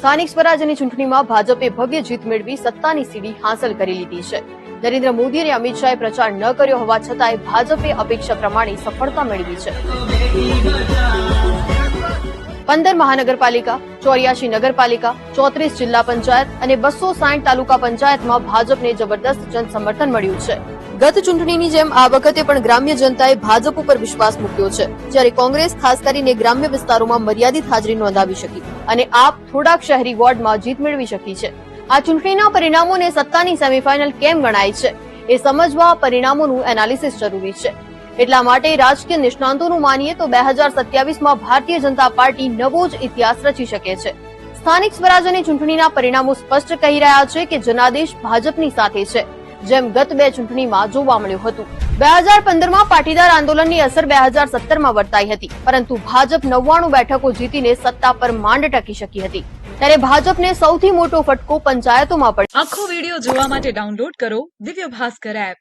સ્થાનિક સ્વરાજ્યની ચૂંટણીમાં ભાજપે ભવ્ય જીત મેળવી સત્તાની સીડી હાંસલ કરી લીધી છે। નરેન્દ્ર મોદી અને અમિત શાહે પ્રચાર ન કર્યો હોવા છતાંય ભાજપે અપેક્ષા પ્રમાણે સફળતા મેળવી છે। 15 મહાનગરપાલિકા, 84 નગરપાલિકા, 34 જિલ્લા પંચાયત અને 260 તાલુકા પંચાયતમાં ભાજપને જબરદસ્ત જન સમર્થન મળ્યું છે। ગત ચૂંટણીની જેમ આ વખતે પણ ગ્રામ્ય જનતાએ ભાજપ ઉપર વિશ્વાસ મૂક્યો છે, જ્યારે કોંગ્રેસ ખાસ કરીને ગ્રામ્ય વિસ્તારોમાં મર્યાદિત હાજરી નોંધાવી શકી અને આપ થોડાક શહેરી વોર્ડમાં જીત મેળવી શકી છે। આ ચૂંટણીના પરિણામોને સત્તાની સેમીફાઇનલ કેમ ગણાય છે એ સમજવા પરિણામોનું એનાલિસિસ જરૂરી છે। એટલા માટે રાજકીય નિષ્ણાંતોનું માનીએ તો 2027માં ભારતીય જનતા પાર્ટી નવો જ ઇતિહાસ રચી શકે છે। સ્થાનિક સ્વરાજ્યની ચૂંટણીના પરિણામો સ્પષ્ટ કહી રહ્યા છે કે જનાદેશ ભાજપની સાથે છે, જેમ ગત બે ચૂંટણીમાં જોવા મળ્યું હતું। 2015માં પાટીદાર આંદોલનની અસર 2017માં વર્તાઈ હતી, પરંતુ ભાજપ 99 બેઠકો જીતીને સત્તા પર માંડ ટકી શકી હતી। ત્યારે ભાજપને સૌથી મોટો ફટકો પંચાયતોમાં પડ્યો। આખો વિડિયો જોવા માટે ડાઉનલોડ કરો દિવ્ય ભાસ્કર એપ।